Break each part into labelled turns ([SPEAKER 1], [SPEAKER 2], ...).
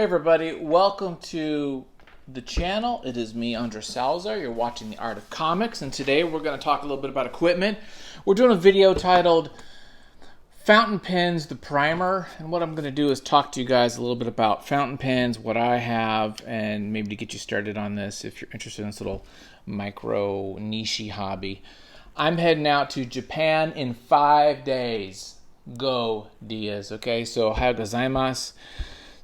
[SPEAKER 1] everybody, welcome to the channel. It is me, Andre Salazar. You're watching The Art of Comics, and today we're going to talk a little bit about equipment. We're doing a video titled Fountain Pens, the Primer, and what I'm going to do is talk to you guys a little bit about fountain pens, what I have, and maybe to get you started on this if you're interested in this little micro niche hobby. I'm heading out to Japan in 5 days. Go, Diaz. Okay, so ohayou gozaimasu.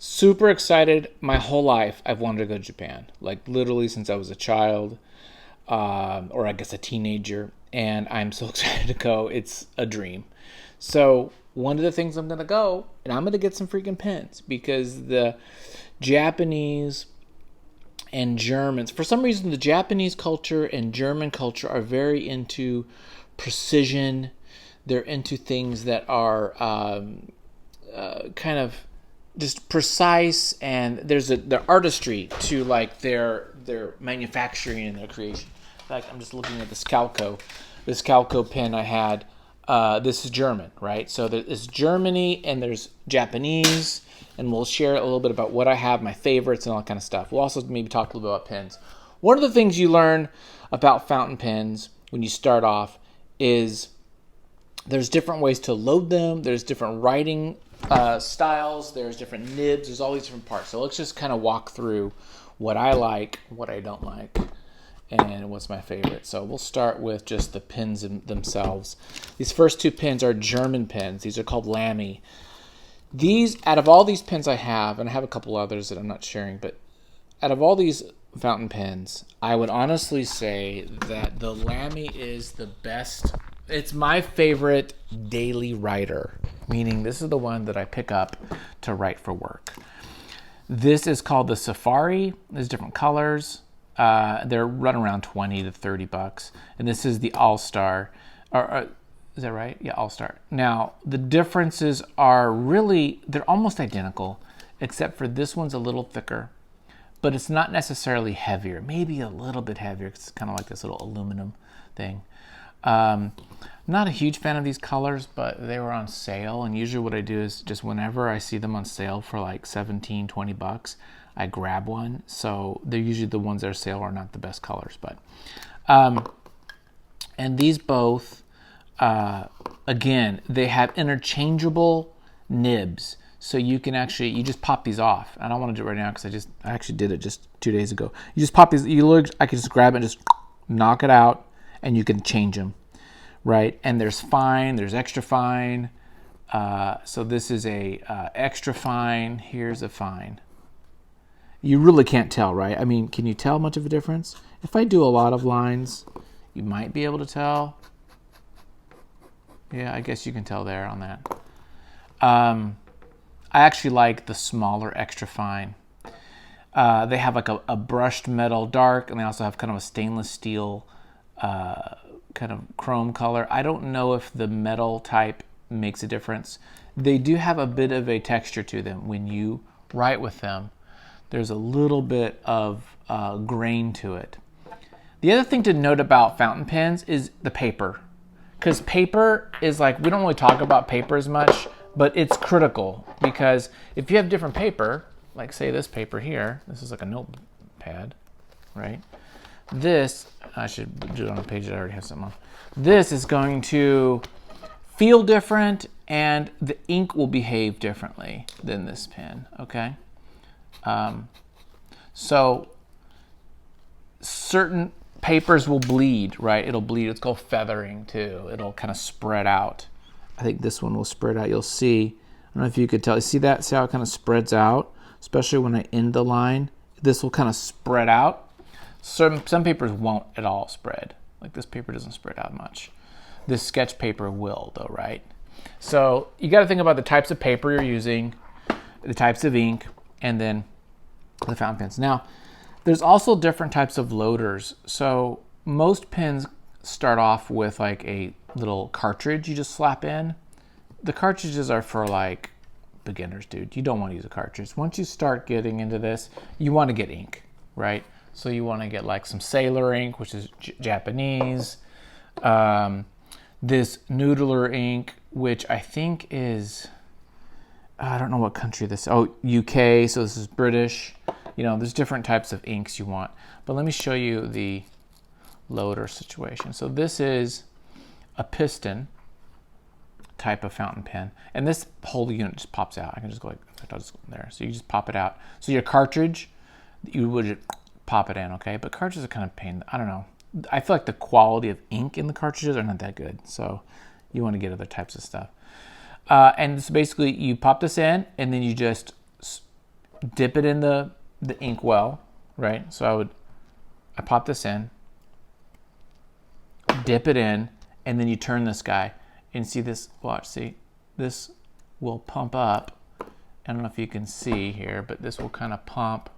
[SPEAKER 1] Super excited. My whole life, I've wanted to go to Japan. Like literally since I was a child, or I guess a teenager. And I'm so excited to go. It's a dream. So one of the things I'm going to go, and I'm going to get some freaking pens. Because the Japanese and Germans, for some reason the Japanese culture and German culture are very into precision. They're into things that are kind of just precise, and there's their artistry to like their manufacturing and their creation. In fact, I'm just looking at this Calco pen I had. This is German, right? So there's Germany and there's Japanese, and we'll share a little bit about what I have, my favorites, and all that kind of stuff. We'll also maybe talk a little bit about pens. One of the things you learn about fountain pens when you start off is there's different ways to load them. There's different writing styles. There's different nibs. There's all these different parts. So let's just kind of walk through what I like, what I don't like, and what's my favorite. So we'll start with just the pens themselves. These first two pens are German pens. These are called Lamy. These, out of all these pens I have, and I have a couple others that I'm not sharing, but out of all these fountain pens, I would honestly say that the Lamy is the best. It's my favorite daily writer, meaning this is the one that I pick up to write for work. This is called the Safari. There's different colors. They're run around 20 to 30 bucks. And this is the All-Star. Is that right? Yeah, All-Star. Now, the differences are really, they're almost identical, except for this one's a little thicker, but it's not necessarily heavier. Maybe a little bit heavier. It's kind of like this little aluminum thing. Not a huge fan of these colors, but they were on sale, and usually what I do is just whenever I see them on sale for like 17, 20 bucks, I grab one. So they're usually the ones that are sale are not the best colors, but and these both again, they have interchangeable nibs, so you can actually, you just pop these off. I don't want to do it right now because I actually did it just 2 days ago. You just pop these, I can just grab it and just knock it out, and you can change them, right? And there's fine, there's extra fine. So this is a extra fine. Here's a fine. You really can't tell, right? I mean, can you tell much of a difference? If I do a lot of lines, you might be able to tell. Yeah, I guess you can tell there on that. I actually like the smaller extra fine. They have like a brushed metal dark, and they also have kind of a stainless steel kind of chrome color. I don't know if the metal type makes a difference. They do have a bit of a texture to them. When you write with them, there's a little bit of grain to it. The other thing to note about fountain pens is the paper. Because paper is like, we don't really talk about paper as much, but it's critical. Because if you have different paper, like say this paper here, this is like a notepad, right? This, I should do it on a page that I already have something on. This is going to feel different, and the ink will behave differently than this pen, okay? So certain papers will bleed, right? It'll bleed. It's called feathering too. It'll kind of spread out. I think this one will spread out. You'll see. I don't know if you could tell. You see that? See how it kind of spreads out? Especially when I end the line. This will kind of spread out. Some papers won't at all spread. Like this paper doesn't spread out much. This sketch paper will though, right? So you got to think about the types of paper you're using, the types of ink, and then the fountain pens. Now, there's also different types of loaders. So most pens start off with like a little cartridge you just slap in. The cartridges are for like beginners, dude. You don't want to use a cartridge. Once you start getting into this, you want to get ink, right? So you want to get like some sailor ink, which is Japanese. This noodler ink, which I think is I don't know what country this, oh, UK, so this is British. You know, there's different types of inks you want. But let me show you the loader situation. So this is a piston type of fountain pen, and this whole unit just pops out. I can just go like, I'll just go there. So you just pop it out. So your cartridge, you would pop it in, okay? But cartridges are kind of pain. I don't know. I feel like the quality of ink in the cartridges are not that good. So you want to get other types of stuff. And so basically you pop this in, and then you just dip it in the ink well, right? So I pop this in, dip it in, and then you turn this guy and see this, watch, see, this will pump up. I don't know if you can see here, but this will kind of pump,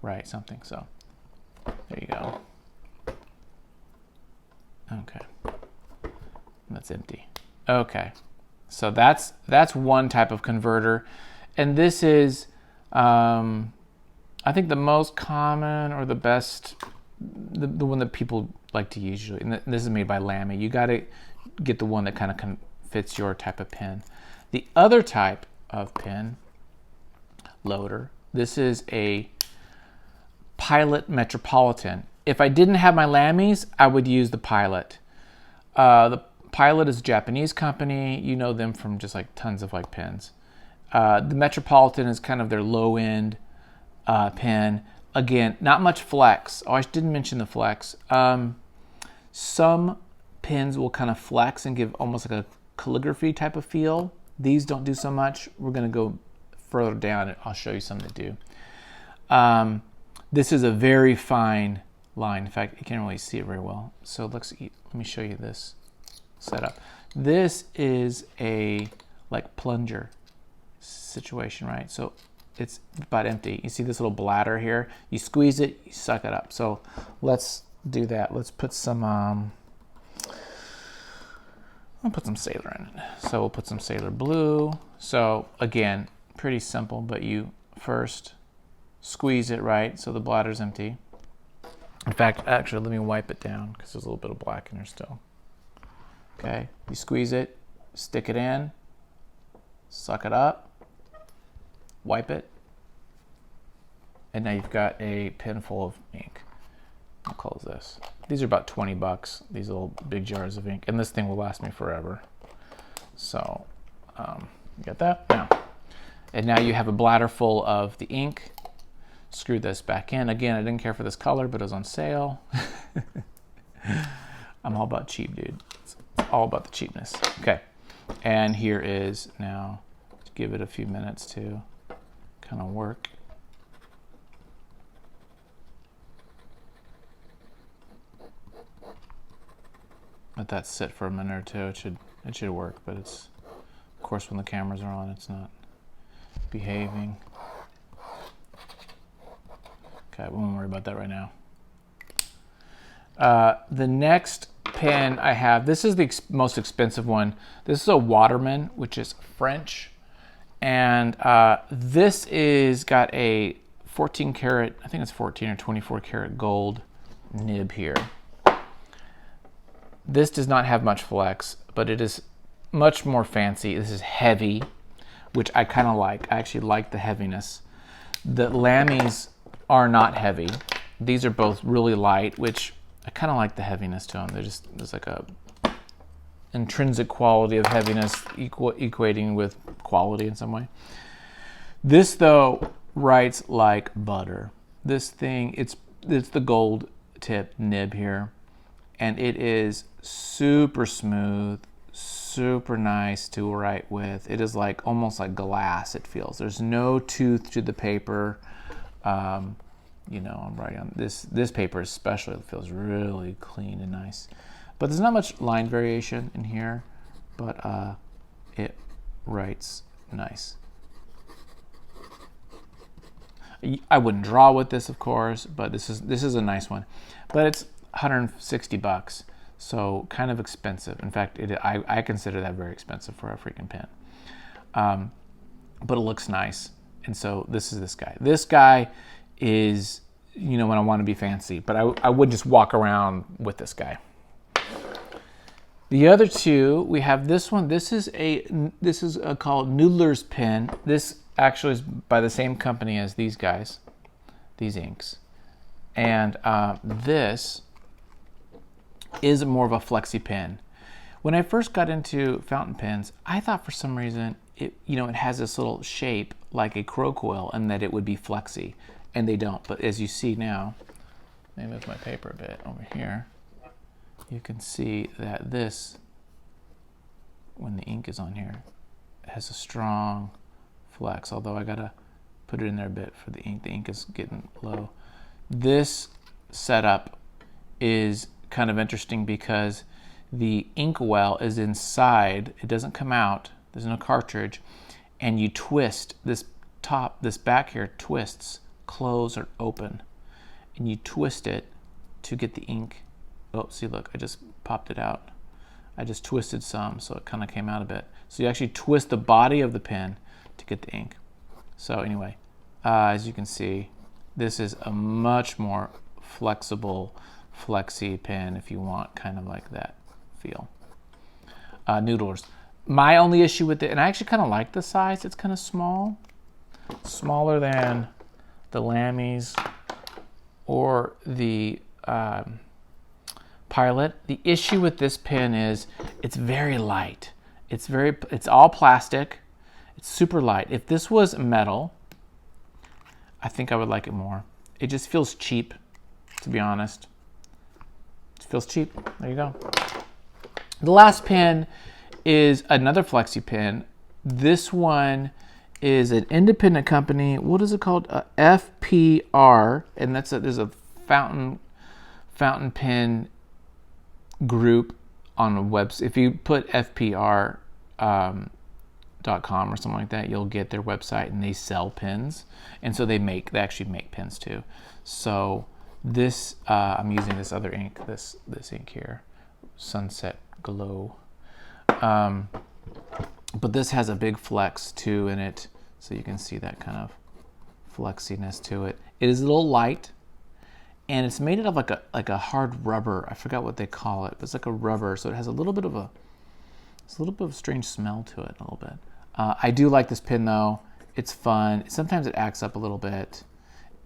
[SPEAKER 1] right, something. So there you go. Okay, that's empty. Okay, so that's one type of converter, and this is I think the most common or the best, the one that people like to use usually. And this is made by Lamy. You got to get the one that kind of fits your type of pen. The other type of pen loader, this is a Pilot Metropolitan. If I didn't have my Lamys, I would use the Pilot. The Pilot is a Japanese company. You know them from just like tons of like pens. The Metropolitan is kind of their low end pen. Again, not much flex. Oh, I didn't mention the flex. Some pens will kind of flex and give almost like a calligraphy type of feel. These don't do so much. We're going to go further down and I'll show you some that do. This is a very fine line. In fact, you can't really see it very well. So let me show you this setup. This is a like plunger situation, right? So it's about empty. You see this little bladder here? You squeeze it, you suck it up. So let's do that. Let's put some, I'll put some Sailor in it. So we'll put some Sailor Blue. So again, pretty simple, but you first squeeze it, right? So the bladder's empty. In fact, actually, let me wipe it down because there's a little bit of black in there still. Okay, you squeeze it, stick it in, suck it up, wipe it, and now you've got a pen full of ink. I'll close this. These are about 20 bucks, these little big jars of ink, and this thing will last me forever. So, you got that? Now, and now you have a bladder full of the ink. Screw this back in. Again, I didn't care for this color, but it was on sale. I'm all about cheap, dude. It's all about the cheapness. Okay, and here is now, give it a few minutes to kind of work. Let that sit for a minute or two. It should work, but it's, of course, when the cameras are on, it's not behaving. Okay, we won't worry about that right now. The next pen I have, this is the most expensive one. This is a Waterman, which is French. And this is got a 14 karat, I think it's 14 or 24 karat gold nib here. This does not have much flex, but it is much more fancy. This is heavy, which I kind of like. I actually like the heaviness. The Lamys are not heavy. These are both really light, which I kind of like the heaviness to them. There's like a intrinsic quality of heaviness equating with quality in some way. This though writes like butter. This thing, it's the gold tip nib here, and it is super smooth, super nice to write with. It is like almost like glass, it feels. There's no tooth to the paper. You know, I'm writing on this paper especially, it feels really clean and nice. But there's not much line variation in here, but it writes nice. I wouldn't draw with this, of course, but this is a nice one. But it's 160 bucks, so kind of expensive. In fact, I consider that very expensive for a freaking pen. But it looks nice, and so this is this guy. This guy is, you know, when I want to be fancy, but I would just walk around with this guy. The other two, we have this one. This is called Noodler's pen. This actually is by the same company as these guys, these inks. And this is more of a flexi pen. When I first got into fountain pens, I thought for some reason it has this little shape like a crow quill and that it would be flexi, and they don't. But as you see now, let me move my paper a bit over here. You can see that this, when the ink is on here, has a strong flex, although I gotta put it in there a bit for the ink. The ink is getting low. This setup is kind of interesting because the ink well is inside. It doesn't come out. There's no cartridge. And you twist this back here twists, close or open. And you twist it to get the ink. Oh, see, look, I just popped it out. I just twisted some, so it kind of came out a bit. So you actually twist the body of the pen to get the ink. So anyway, as you can see, this is a much more flexible, flexi pen if you want kind of like that feel. Noodlers. My only issue with it, and I actually kind of like the size, it's kind of small. Smaller than the Lami's or the Pilot. The issue with this pen is it's very light. It's all plastic. It's super light. If this was metal, I think I would like it more. It just feels cheap, to be honest. It feels cheap. There you go. The last pen is another flexi pen. This one is an independent company. What is it called? FPR, and there's a fountain pen group on a website. If you put FPR.com or something like that, you'll get their website, and they sell pens, and so they actually make pens too. So this I'm using this other ink, this ink here, Sunset Glow, but this has a big flex too in it, so you can see that kind of flexiness to it. It is a little light, and it's made out of like a hard rubber. I forgot what they call it, but it's like a rubber, so it has a little bit of a strange smell to it, a little bit. I do like this pen though. It's fun. Sometimes it acts up a little bit.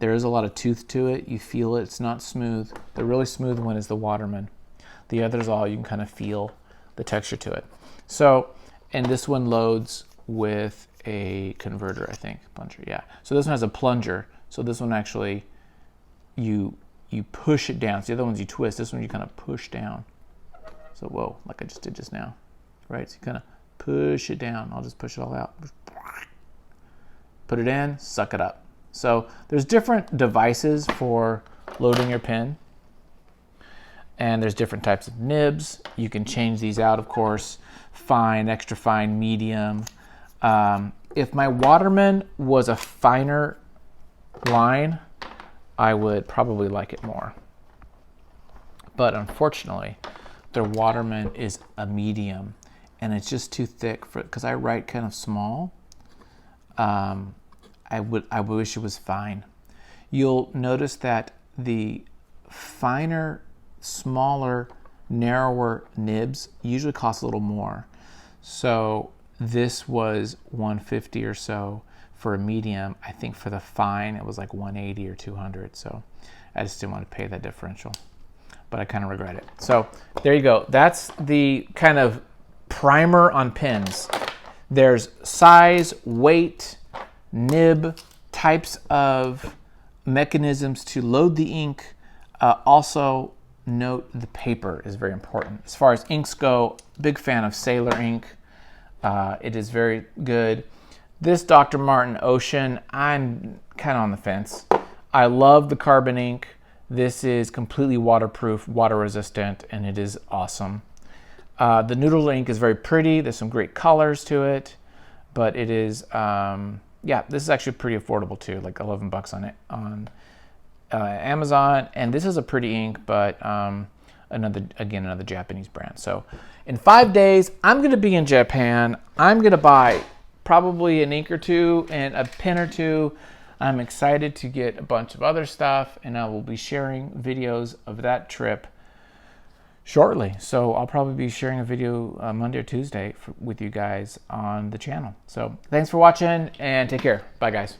[SPEAKER 1] There is a lot of tooth to it. You feel it. It's not smooth. The really smooth one is the Waterman. The others all you can kind of feel the texture to it. So, and this one loads with a converter, I think, plunger. Yeah. So this one has a plunger. So this one actually, you push it down. So the other ones you twist. This one you kind of push down. So whoa, like I just did just now, right? So you kind of push it down. I'll just push it all out. Put it in, suck it up. So there's different devices for loading your pen, and there's different types of nibs. You can change these out, of course, fine, extra fine, medium. If my Waterman was a finer line, I would probably like it more. But unfortunately, their Waterman is a medium, and it's just too thick because I write kind of small. I wish it was fine. You'll notice that the finer, smaller, narrower nibs usually cost a little more. So this was $150 or so for a medium. I think for the fine it was like $180 or $200. So I just didn't want to pay that differential, but I kind of regret it. So there you go. That's the kind of primer on pens. There's size, weight, nib, types of mechanisms to load the ink. Also note the paper is very important. As far as inks go, big fan of Sailor ink. It is very good. This Dr. Martin Ocean, I'm kind of on the fence. I love the carbon ink. This is completely waterproof, water resistant, and it is awesome. The noodle ink is very pretty. There's some great colors to it, but it is, yeah, this is actually pretty affordable too, like $11 on it on Amazon. And this is a pretty ink, but another Japanese brand. So in 5 days, I'm going to be in Japan. I'm going to buy probably an ink or two and a pen or two. I'm excited to get a bunch of other stuff, and I will be sharing videos of that trip shortly. So I'll probably be sharing a video Monday or Tuesday with you guys on the channel. So thanks for watching and take care. Bye, guys.